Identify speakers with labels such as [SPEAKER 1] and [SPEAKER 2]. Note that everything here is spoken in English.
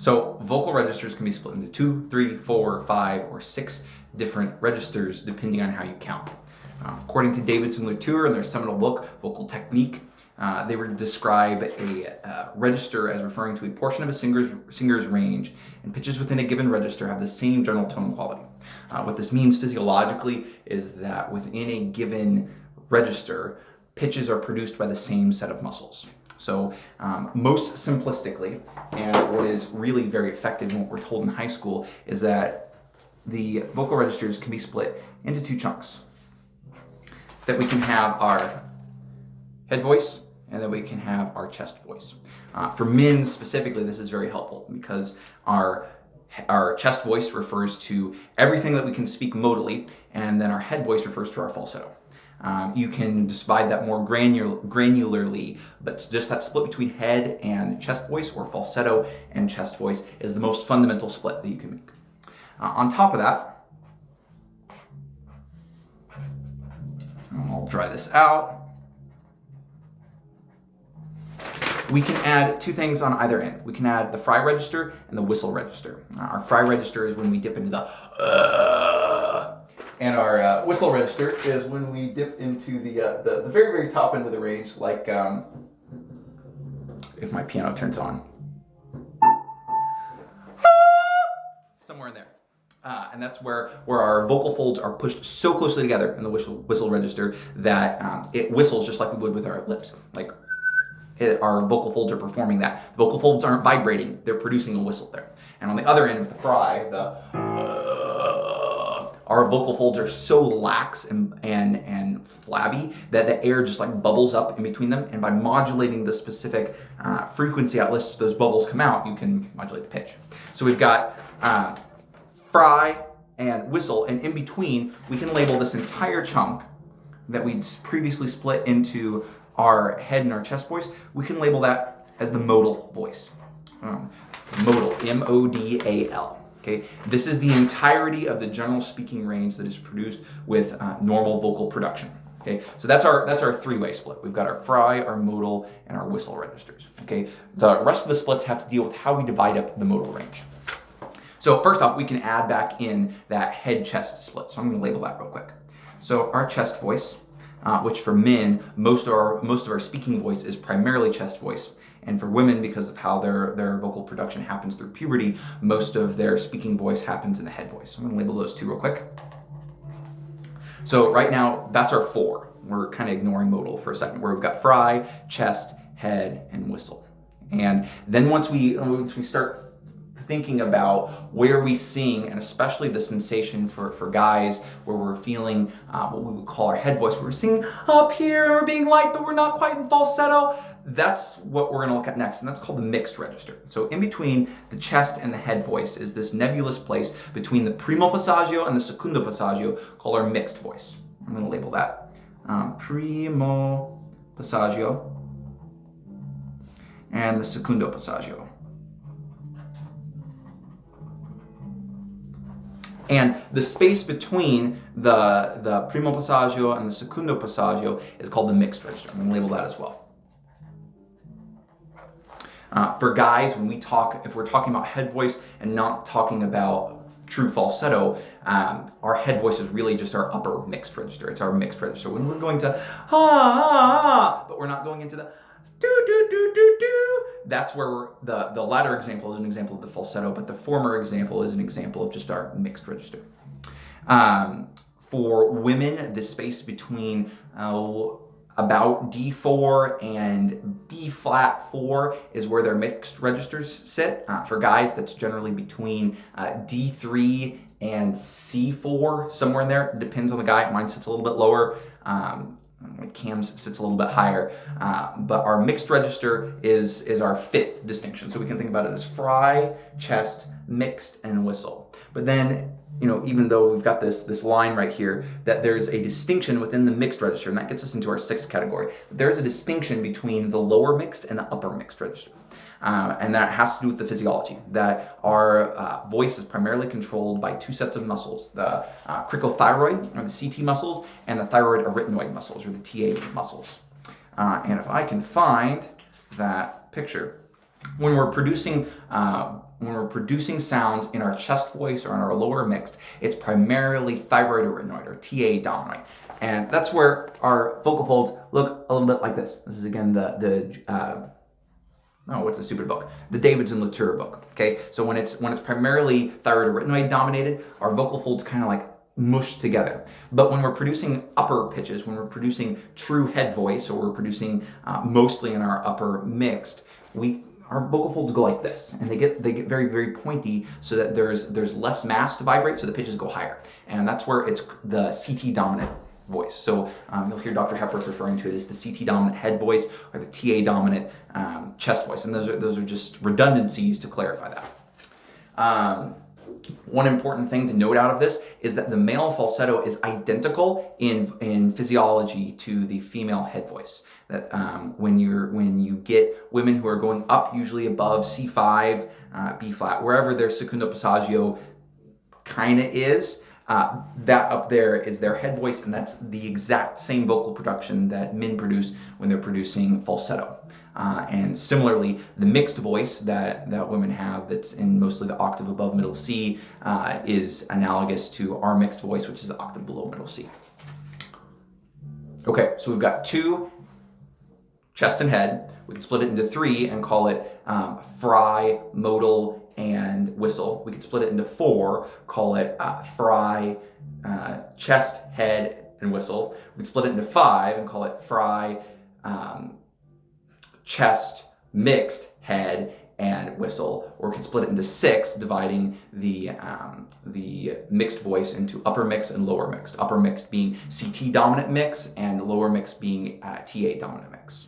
[SPEAKER 1] So vocal registers can be split into 2, 3, 4, 5, or 6 different registers depending on how you count. According to Davidson Latour in their seminal book, Vocal Technique, they would describe a register as referring to a portion of a singer's range, and pitches within a given register have the same general tone quality. What this means physiologically is that within a given register, pitches are produced by the same set of muscles. So most simplistically, and what is really very effective and what we're told in high school, is that the vocal registers can be split into 2 chunks. That we can have our head voice and that we can have our chest voice. For men specifically, this is very helpful because our chest voice refers to everything that we can speak modally, and then our head voice refers to our falsetto. You can divide that more granularly, but just that split between head and chest voice, or falsetto and chest voice, is the most fundamental split that you can make. On top of that, I'll dry this out. We can add 2 things on either end. We can add the fry register and the whistle register. Our fry register is when we dip into the and our whistle register is when we dip into the very, very top end of the range, like if my piano turns on. Somewhere in there. And that's where our vocal folds are pushed so closely together in the whistle register that it whistles just like we would with our lips. Like our vocal folds are performing that. The vocal folds aren't vibrating, they're producing a whistle there. And on the other end of the fry, our vocal folds are so lax and flabby that the air just like bubbles up in between them, and by modulating the specific frequency at which those bubbles come out, you can modulate the pitch. So we've got fry and whistle, and in between we can label this entire chunk that we'd previously split into our head and our chest voice. We can label that as the modal voice. Modal, M-O-D-A-L. Okay, this is the entirety of the general speaking range that is produced with normal vocal production. Okay, so that's our 3-way split. We've got our fry, our modal, and our whistle registers. Okay, the rest of the splits have to deal with how we divide up the modal range. So first off, we can add back in that head-chest split. So I'm going to label that real quick. So our chest voice, which for men, most of our speaking voice is primarily chest voice. And for women, because of how their vocal production happens through puberty, most of their speaking voice happens in the head voice. So I'm going to label those 2 real quick. So right now, that's our 4. We're kind of ignoring modal for a second, where we've got fry, chest, head, and whistle. And then once we start thinking about where we sing, and especially the sensation for guys where we're feeling what we would call our head voice, where we're singing up here and we're being light but we're not quite in falsetto, that's what we're going to look at next, and that's called the mixed register. So in between the chest and the head voice is this nebulous place between the primo passaggio and the secondo passaggio called our mixed voice. I'm going to label that primo passaggio and the secondo passaggio. And the space between the primo passaggio and the secondo passaggio is called the mixed register. I'm going to label that as well. For guys, when we talk, if we're talking about head voice and not talking about true falsetto, our head voice is really just our upper mixed register. It's our mixed register. When we're going to but we're not going into the do do do do do, that's where the latter example is an example of the falsetto, but the former example is an example of just our mixed register. For women, the space between about D4 and B flat 4 is where their mixed registers sit. For guys, that's generally between D3 and C4, somewhere in there. It depends on the guy. Mine sits a little bit lower. Cam's sits a little bit higher, but our mixed register is our 5th distinction. So we can think about it as fry, chest, mixed, and whistle. But then, even though we've got this line right here, that there's a distinction within the mixed register, and that gets us into our 6th category. There's a distinction between the lower mixed and the upper mixed register. And that has to do with the physiology, that our voice is primarily controlled by 2 sets of muscles, the cricothyroid, or the CT muscles, and the thyroid arytenoid muscles, or the TA muscles. And if I can find that picture, when we're producing when we're producing sounds in our chest voice or in our lower mixed, it's primarily thyroidorytenoid or TA dominant. And that's where our vocal folds look a little bit like this. This is again what's the stupid book? The Davidson-Latour book. Okay, so when it's primarily thyroidorytenoid dominated, our vocal folds kind of like mush together. But when we're producing upper pitches, when we're producing true head voice, or we're producing mostly in our upper mixed, our vocal folds go like this, and they get very, very pointy, so that there's less mass to vibrate, so the pitches go higher, and that's where it's the CT dominant voice. So you'll hear Dr. Hepworth referring to it as the CT dominant head voice or the TA dominant chest voice, and those are just redundancies to clarify that. One important thing to note out of this is that the male falsetto is identical in physiology to the female head voice. That when you get women who are going up, usually above C5, B flat, wherever their secundo passaggio kind of is, that up there is their head voice, and that's the exact same vocal production that men produce when they're producing falsetto. And similarly, the mixed voice that women have, that's in mostly the octave above middle C, is analogous to our mixed voice, which is the octave below middle C. Okay, so we've got 2 chest and head. We can split it into 3 and call it fry, modal, and whistle. We could split it into 4, call it fry, chest, head, and whistle. We could split it into 5 and call it fry, chest, mixed, head, and whistle. Or we can split it into 6, dividing the mixed voice into upper mix and lower mixed. Upper mixed being CT dominant mix, and lower mix being TA dominant mix.